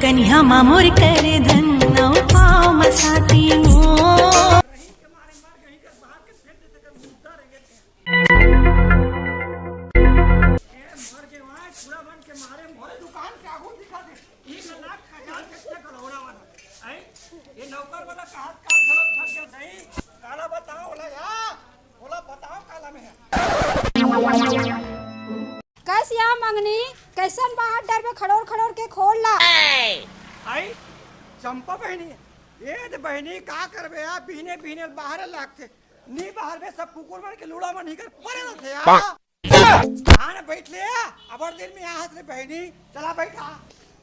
कन्या मामोर कर धन नौ पाव मसाती मो कैसिया मंगनी कैसन बाहर डर में खड़ोर खड़ोर के खोल ला आई चंपा बहनी ये तो बहनी का करबे आ बिहने बिहने बाहर लागते नी बाहर में सब कुकुर मन के लूड़ा मन हिकर परे न थे आ ना बैठ ले अबर दिन में यहाँ से बहनी चला बैठा।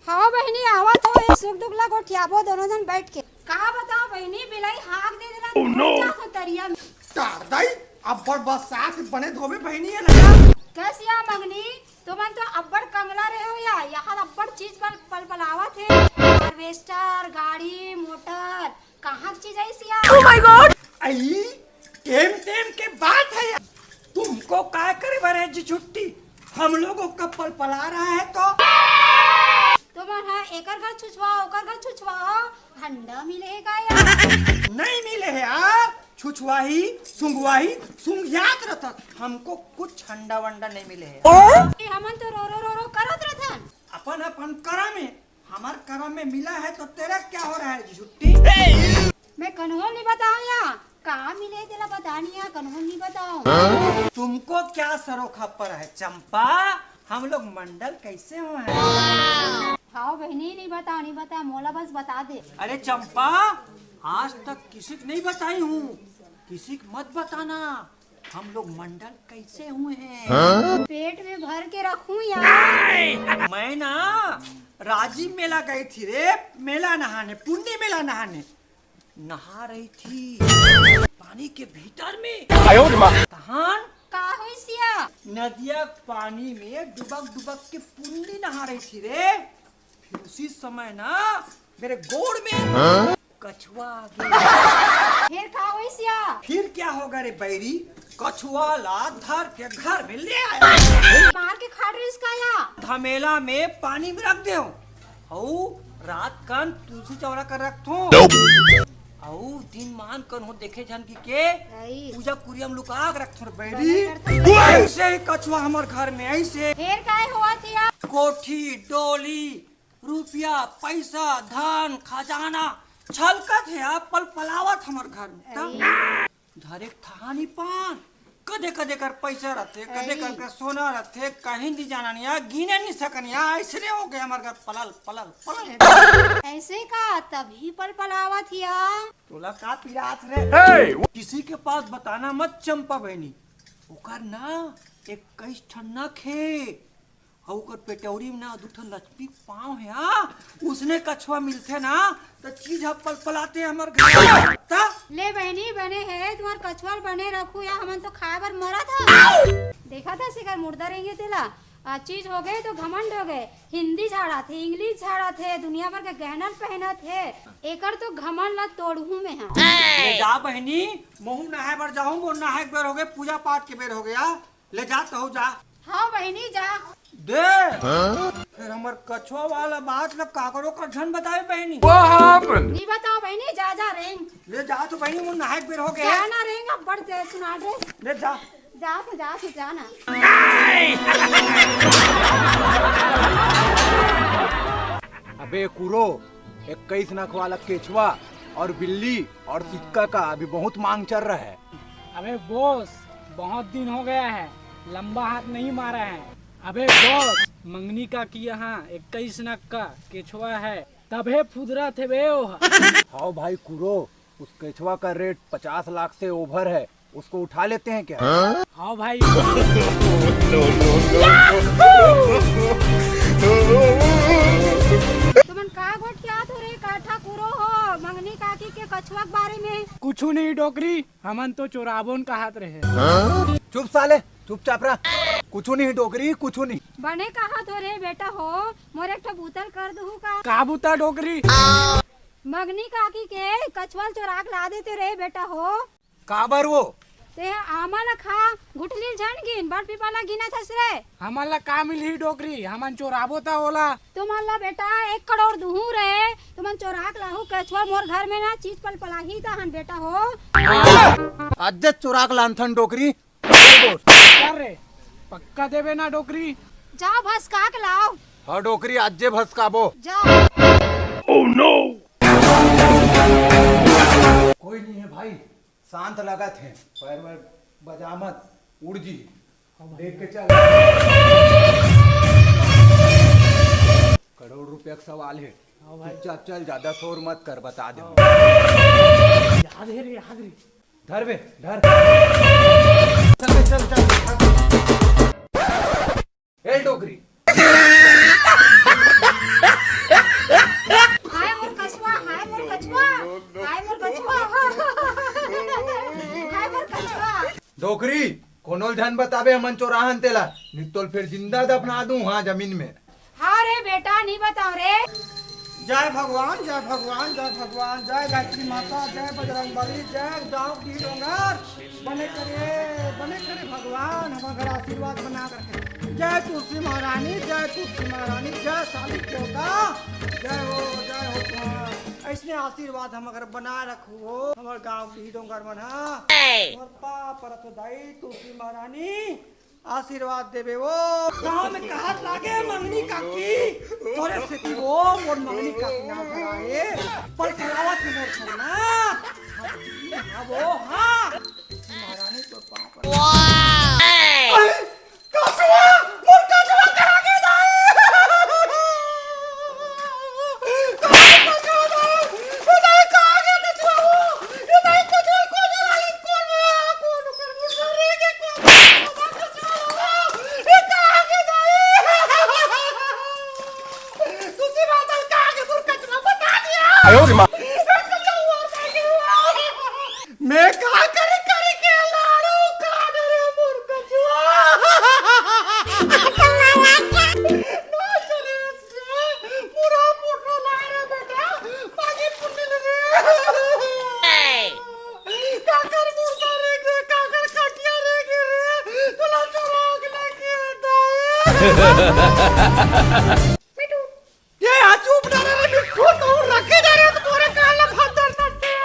हाँ बहनी आवत हो ये सुख दुख ला गोठियाबो दोनों जन बैठ के कहा बताओ बहनी बिलाई हाक दे देना क्या हो तरिया में तार दई अबर बस साथ बने धोबे बहनी है लगा कैसिया मंगनी तुमन तो अब्बड़ कंगला रहे हो या यहाँ अब्बड़ चीज पल पलावत है हार्वेस्टर गाड़ी मोटर कहाँ की चीज है सिया ओह माय गॉड आई टेम के बात है यार। तुमको काय करे बरे जी छुट्टी हम लोगों का पल पला रहा है तो तुमन हाँ एकर घर छुछवाओ ओकर घर छुछवाओ हंडा मिलेगा या नहीं मिले है यार छुछवाही सुंगवाही सुंगियात रहता हमको कुछ ठंडा वंडा नहीं मिले है हमन तो रो रो करत रहथन अपन अपन करम में हमार करम में मिला है तो तेरा क्या हो रहा है जी छुट्टी मैं कन्हो नहीं बताऊं या कहाँ मिले तेरा बतानी है कन्हो नहीं बताऊं तुमको क्या सरोखा पर है चंपा हम लोग मंडल कैसे हुए हैं हाँ बहनी नहीं बता मोला बस बता दे अरे चंपा आज तक किसी को नहीं बताई हूँ किसी को मत बताना हम लोग मंडल कैसे हुए हैं पेट में भर के रखूं यार मैं ना राजीव मेला गई थी रे मेला नहाने पुण्य मेला नहाने नहा रही थी पानी के भीतर में तहान का हुई सिया नदिया पानी में डुबक के पुण्य नहा रही थी रे फिर उसी समय ना मेरे गोड़ में कछुआ आ गया फिर का हुई सिया फिर क्या होगा रे बैरी कछुआ ला धर के घर में ले आया मार के खा रही इसका या धमेला में पानी में रख दे रात कन तुलसी चौरा कर रख थो दिन मान कन हो देखे जन की के पूजा कुरिया हम लुका के रख थो बैरी ऐसे ही कछुआ हमार घर में ऐसे फिर काय हुआ थिया कोठी डोली रुपया पैसा धन खजाना छलकत है आप पल पलावत हमार घर में धरे थानी पान कदे कदे कर पैसा रहते कदे कर सोना रहते कहीं नहीं जाना नहीं गिने नहीं सकनिया ऐसे हो गए हमारे घर पलल पलल पलल ऐसे का तभी पल पलावा थिया तोला का पिरात रे किसी के पास बताना मत चंपा बहनी ओकर ना 21 ठन्ना खे और पेटौरी में ना दूठन लचपी पाँव है उसने कछुआ मिलते ना तो चीज पल पलाते हमारे घर ले बहनी बने है तुम्हार कछुआ बने रखू या हमन तो खाए बर मरा था देखा था सिकर मुर्दा रहेंगे तेला चीज हो गए तो घमंड हो गए हिंदी झाड़ा थे इंग्लिश झाड़ा थे दुनिया भर के गहना पहना थे एकर तो घमंड ला तोड़ू में है ले जा बहनी मुँह नहाए बर जाऊँ वो नहाए बेर हो गए पूजा पाठ के बेर हो गया ले जा तो जा हाँ बहनी जा दे फिर हमार कछुआ वाला बात लब काकरो का झन बताए बहनी नहीं बताओ बहनी जा जा रेंग ले जा तो बहनी वो नहाए बेर हो गए जाना रेंग अब बढ़ दे सुना दे ले जा तो जाना अबे कुरो 21 नख वाला केचुआ और बिल्ली और सिक्का का अभी बहुत मांग चल रहा है। अबे बॉस बहुत दिन हो गया है लंबा हाथ नहीं मारा है। अबे बॉस मंगनी का की यहाँ 21 नख का केचुआ है तबे फुदरा थे बे हाँ भाई कुरो उस केचुआ का रेट 50 लाख से ओवर है उसको उठा लेते हैं क्या? हाँ भाई तुमन का गोट क्या तो रे काठा कुरो हो मंगनी काकी के कछुआ के बारे में कुछ नहीं डोकरी हमन तो चोराबोन का हाथ रहे चुप साले चुपचाप रहा कुछ नहीं डोकरी कुछ नहीं बने कहा तो रे बेटा हो मोरे एक बोतल कर दू का का बुता डोकरी मगनी काकी के कछुआ चोराक ला देते रे बेटा हो। काबर वो ते आम्हाला खा गुठली झण गिन बड़ पिपाला गिना थस रे। हमारा का मिली डोकरी हमन चोराबो ता होला। तुम्हाला बेटा 1 करोड़ दूहू रे, तुमन चोराक लाहू कछुआ मोर घर में ना चीज पल पलाही ताहन बेटा हो। आज चुराक लानथन डोकरी। क्या रे पक्का देवे ना डोकरी? जाओ भस्का के लाओ। हाँ डोकरी आज भस्काबो। जाओ। कोई नहीं है भाई, शांत लगा थे, पैर वैर बजा मत, उड़ जी, देख के चल। करोड़ रुपया का सवाल है, चुपचाप चल, ज्यादा शोर मत कर, बता दे। याद है रे याद रे। धर बे धर, चल चल चल। ए डोकरी हाय मोर कछुआ, हाय मोर कछुआ, हाय मोर कछुआ, हाय मोर कछुआ। डोकरी कोनो ध्यान बताबे हमन चोराहन तेला, नितोल फिर जिंदा दफना दूं हाँ जमीन में। हाँ रे बेटा नहीं बताओ रे। जय भगवान जय भगवान जय भगवान, जय गायत्री माता, जय बजरंगबली, जय दाऊद दी डोंगर। बने करे भगवान हमारा आशीर्वाद बना करके। जय तुलसी महारानी, जय तुलसी महारानी, जय साली देवता, जय हो तुम्हारा। ऐसने आशीर्वाद हम अगर बना रखू हो हमारे गाँव दी डोंगर मना और पाप दाई तुलसी महारानी आशीर्वाद देवे वो। गाँव में कहत लागे मंगनी काकी तोरे से वो मोर मंगनी काकी नाम धराए पल फलावा की मोर करना। हाँ वो हाँ महारानी तो पाप। वाह कछुआ मोर कछुआ करा के दाए। कछुआ दाए कहाँ गया कछुआ वो? ये दाए कछुआ को जलाली कौन कर मुझे रे के कौन मैं कहा करे के लाड़ू काट रे मोर कछुआ। ना चले पूरा पुटो ला रे बेटा बाकी पुटल रे। काकर मुर्दा रे के काकर खटिया रे के रे तोला चोराक लेके दाए। मिठू ये आ चुप डरे रे मिठू तो रखे जा रे तो तोरे काला फंदर नटे।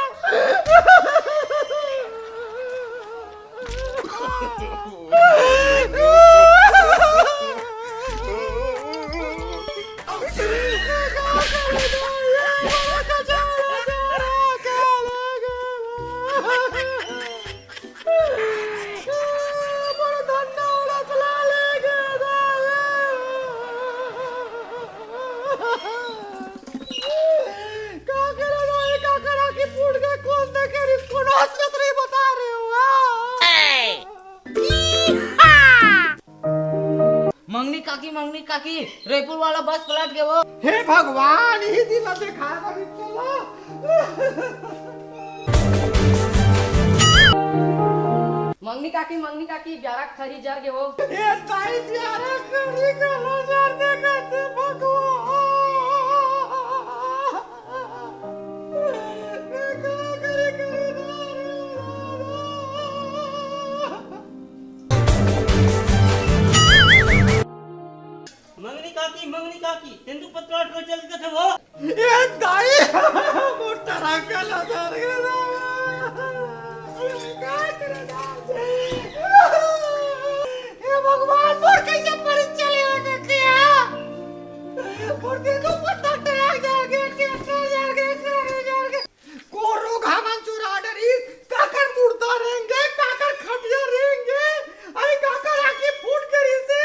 मंगनी काकी रेपुर वाला बस पलट गया वो। हे भगवान ही दिन देखा कभी चला। मंगनी काकी ब्यारा खरी जार गए वो। ये ताई ब्यारा खरी गला जार देखते भगवान। मंगनी काकी तेंदु पतला ट्रो चल के थे वो। ये ताई मोटा रंगला जार गया। हे भगवान मोर कैसे परीक्षा ले होने किया मोर के तो पता टरा जा गया कोरो घामन चुरा डरी काकर मुर्दा रहेंगे काकर खटिया रहेंगे। अरे काकर आके फूट करी से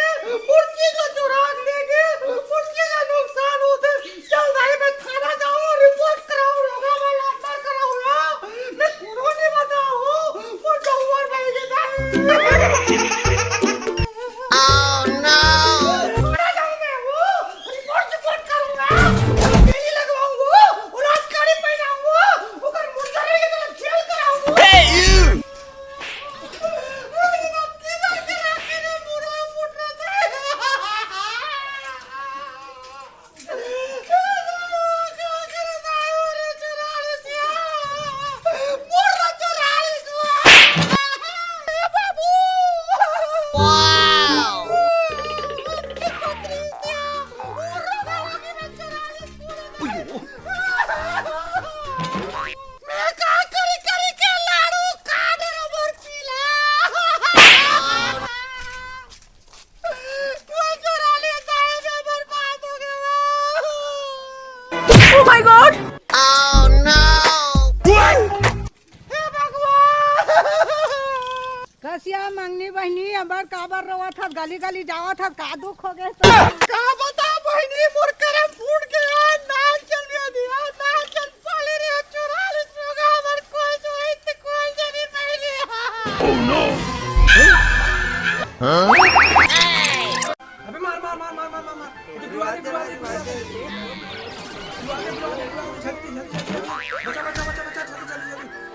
मुर्गी को चुरा लेंगे मुर्गी का नुकसान होते। चल भाई मैं थाना जाऊं रिपोर्ट कराऊं रोगा वाला अंदर कराऊं मैं कुरो नहीं बताऊं वो डॉक्टर भाई के दाई। Oh no! मैं जाऊं मैं वो रिपोर्ट करूंगा। बर रोवा था, गली गली जावा था, का दुख हो गए का बता बहनी मोर करम फूट गया ना चल दिया ना चल पाले रे 44 लोग हमर कोई जो इत कोई जनी नहीं लिया। Oh no. अबे मार मार मार मार मार मार दुआ दे जल्दी बचा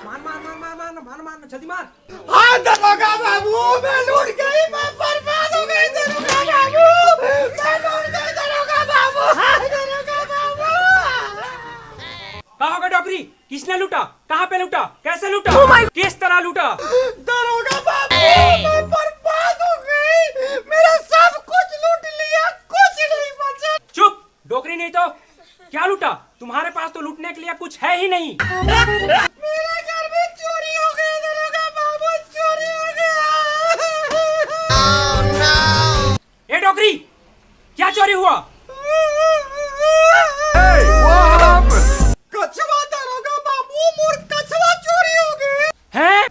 मार मार मार मार मार मार मार जल्दी मार। हाँ दरोगा बाबू मैं लूट गई, मैं बर्बाद हो गई दरोगा बाबू, मैं लूट गई दरोगा बाबू, दरोगा बाबू। कहाँ होगा डॉक्टरी? किसने लूटा? कहाँ पे लूटा? कैसे लूटा? किस तरह लूटा? दरोगा बाबू मैं बर्बाद हो गई, मेरा सब कुछ लूट लिया, कुछ नहीं बचा। चुप, डॉक्टरी नहीं तो क्या लूटा? तुम्हारे पास तो लूटने के लिए कुछ है ही नहीं। मेरे घर में चोरी हो गई दरोगा बाबू, चोरी हो गया। ए डॉक्टरी, क्या चोरी हुआ? कछुआ दरोगा बाबू, मोर कछुआ चोरी हो गए। हैं?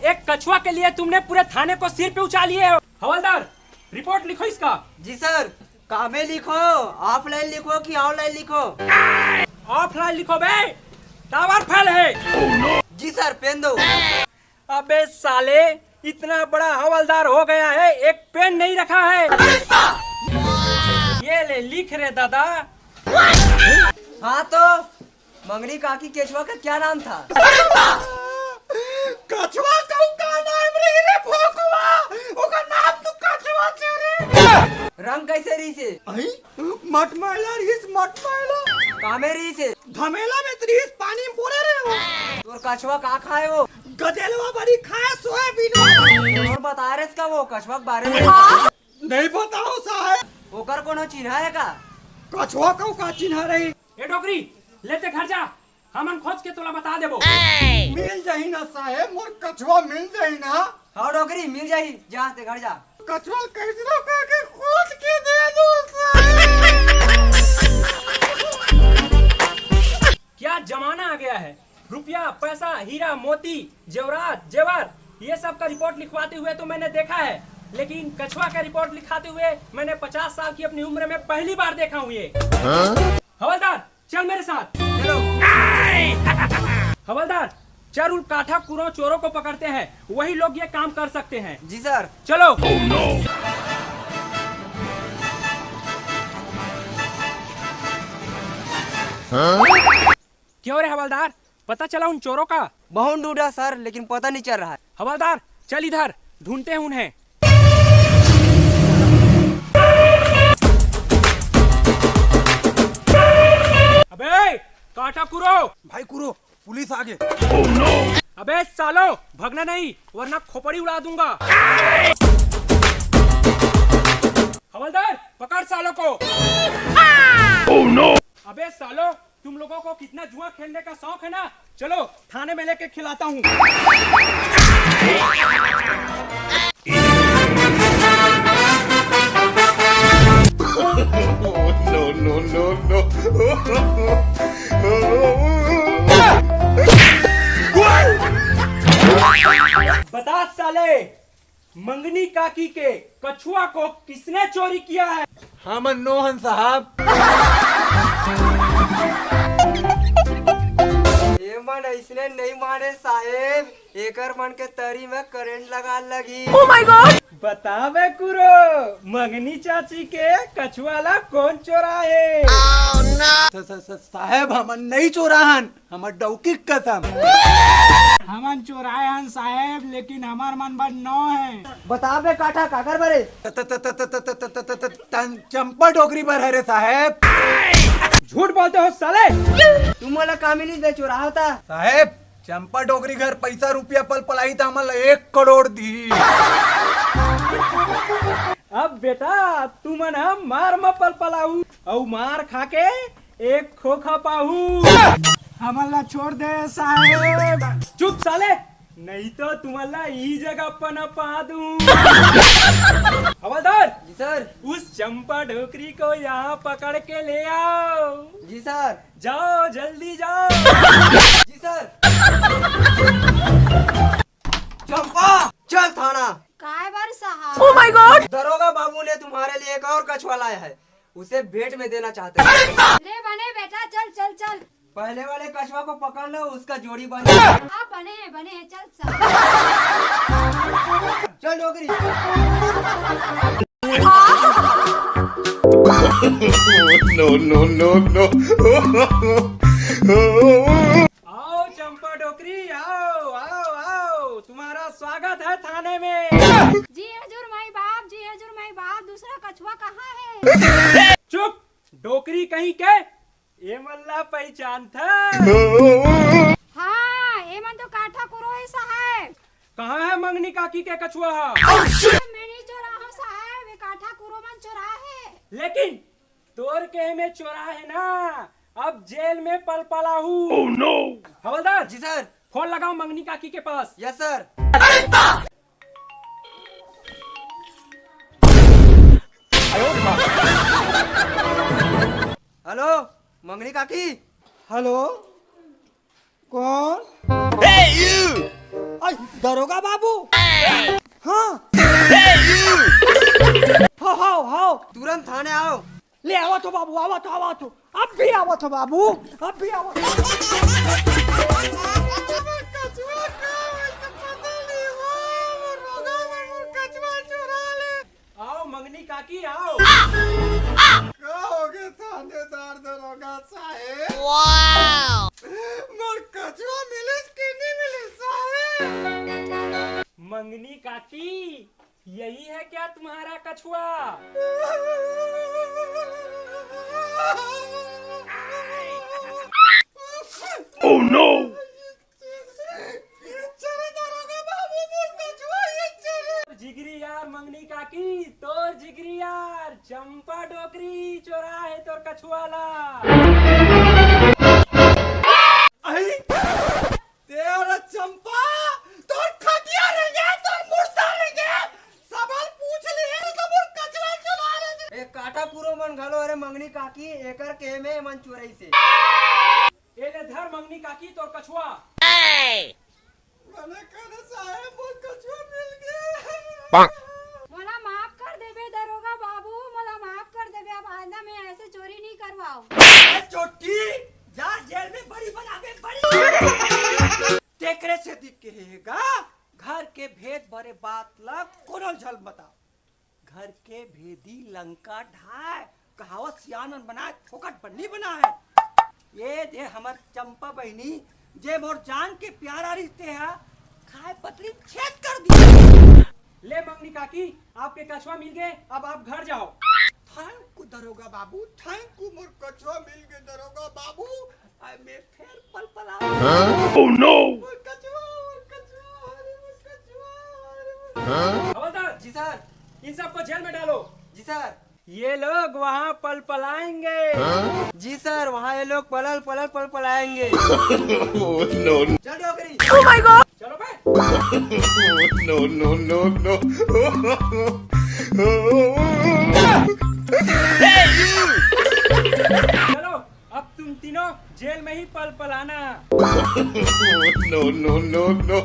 एक कछुआ के लिए तुमने पूरे थाने को सिर पे उछाल लिए हो। हवलदार, रिपोर्ट लिखो इसका। जी सर। कामे लिखो, ऑफलाइन लिखो कि ऑनलाइन लिखो? ऑफलाइन लिखो बे, टावर फेल है। जी सर, पेन दो। अबे साले, इतना बड़ा हवलदार हो गया है, एक पेन नहीं रखा है। ये ले लिख रे दादा। हाँ तो मंगनी काकी केचुआ का क्या नाम था? कछुआ का नाम रही रे भोकवा, ओका नाम तो कछुआ चोरी। रंग कैसे रही से? मटमैला रिस मटमैला, कामे रही से? धमेला में त्रिस पानी में बोले रे हो। तोर कछुआ का खाए हो? गदेलवा बड़ी खाए सोयाबीन। और बता रहे इसका वो कछुआ के बारे में? नहीं बताओ साहब। ओकर कोनो चिन्ह है का? कछुआ का चिन्ह रही। ए डॉक्टरी, लेते घर जा, हमन खोज के तोला बता देबो। मिल जाही ना साहेब, मोर कछुआ मिल जाही ना। हाँ डॉक्टरी, मिल जाही, जा ते घर जा। कछुआ कैसे के खोज के दे दो साहब। क्या जमाना आ गया है, रुपया पैसा हीरा मोती जेवरात जेवर ये सब का रिपोर्ट लिखवाते हुए तो मैंने देखा है, लेकिन कछुआ का रिपोर्ट लिखाते हुए मैंने 50 साल की अपनी उम्र में पहली बार देखा हूँ ये। हवलदार चल मेरे साथ। चलो। हवलदार, चल उन काठा कुरों चोरों को पकड़ते हैं, वही लोग ये काम कर सकते हैं। जी सर। चलो। क्यों रे हवलदार, पता चला उन चोरों का? बहुत ढूंढा सर, लेकिन पता नहीं चल रहा है। हवलदार चल इधर, ढूंढते हैं उन्हें। अबे काटा कुरो। भाई कुरो, पुलिस आ गए। अबे सालो, भगना नहीं वरना खोपड़ी उड़ा दूंगा। हवलदार पकड़ सालों को। अबे सालो, तुम लोगों को कितना जुआ खेलने का शौक है ना, चलो थाने में लेके खिलाता हूँ। बता साले, मंगनी काकी के कछुआ को किसने चोरी किया है? हम नोहन साहब। ये मन इसने नहीं माने साहेब, एकर मन के तरी में करंट लगा लगी। बता बे कुरो, मंगनी चाची के कछुआला कौन चोराए? साहेब हम नहीं चोराहन, हमर डौकी कसम। हमन चोराए हन साहेब, लेकिन हमार मन बड़ नौ है। बता बे काठा काकर बरे? चंपा डोकरी पर है रे साहेब। झूठ बोलते हो साले। तुम मला कामिनी दे चोरा होता। साहेब चंपा डोकरी घर पैसा रुपया पल पलाई था हमला 1 करोड़ दी। अब बेटा तुम हम मार म पल पलाऊ और मार खा के एक खोखा पाहू। हमला छोड़ दे साहेब। चुप साले, नहीं तो तुम्हारा ई जगह पा दूं। हवलदार जी सर। उस चंपा ढोकरी को यहाँ पकड़ के ले आओ। जी सर। जाओ जल्दी जाओ। जी सर। चंपा चल थाना। काय बार साहब? कछुआ लाया है, उसे भेंट में देना चाहते हैं। ले बने बेटा, चल चल चल। पहले वाले कछुआ को पकड़ लो, उसका जोड़ी बना। आप बने हैं, चल सब। चल डोकरी। आओ चंपा डोकरी, आओ आओ आओ, तुम्हारा स्वागत है थाने में। जी हजूर माई बाप, जी हजूर माई बाप, दूसरा कछुआ कहाँ है? चुप, डोकरी कहीं के, ये मल्ला पहचान था। हाँ, ये मन तो काठा कुरो ऐसा है। कहाँ है मंगनी काकी के कछुआ? मैं नहीं चोरा हूँ साहब, ये काठा कुरो मन चोरा है। लेकिन तोर के में चोरा है ना, अब जेल में पल पला हूँ। oh, no. हवलदार जी सर। फोन लगाओ मंगनी काकी के पास। Yes sir. हेलो मंगनी काकी। हेलो, कौन? दरोगा बाबू। हाँ। हाँ। तुरंत थाने आओ। ले आवा तो बाबू, आवा तो अब भी आवा तो बाबू, अब भी आवा। आओ मंगनी काकी आओ। कहोगे थानेदार दरोगा साहेब? वाओ! मोर कछुआ मिले कि नहीं मिले साहेब? मंगनी काकी, यही है क्या तुम्हारा कछुआ? Oh no! जिगरी यार मंगनी काकी, तोर जिगरी यार चंपा डोकरी चोरा है तोर कछुआला। तेरा चंपा तोर खटिया रहेंगे, तोर मुर्दा रहेंगे, सवाल पूछ लिए तो मोर कछुआ चुरा ले। ए काटा पूरो मन घलो, अरे मंगनी काकी एकर के में मन चुराई से। ए ले धर मंगनी काकी तोर कछुआ। मैंने कहा साहेब मोर कछुआ मिल गया। मोला माफ कर देबे दरोगा बाबू, मोला माफ कर देबे, अब आइंदा मैं ऐसे चोरी नहीं करवाऊं। ए चोटी, जा जेल में बड़ी बनावे बड़ी। तेकरे से दिख के रहेगा, घर के भेद भरे बात लग कोनो झल बता। घर के भेदी लंका ढाए, कहावत सियानन बनाए, फोकट बन्नी बना है। ये दे हमर चंपा बहनी, जे मोर जान के प्यारा रिश्ते है, खाए पतली छेद कर दी। ले मंगनी काकी, आपके कछुआ मिल गए, अब आप घर जाओ। थैंक यू दरोगा बाबू, थैंक यू मोर कछुआ मिल गया दरोगा बाबू। आई में फिर पल पला। Oh no! हवलदार जी सर। इन सबको जेल में डालो। जी सर। ये लोग वहाँ पल पलाएंगे। जी सर, वहाँ ये लोग पलल पलल पल पलाएंगे। Oh no! चल डोकरी। चलो बे। No no no no! चलो अब तुम तीनों जेल में ही पल पलाना। No no no no!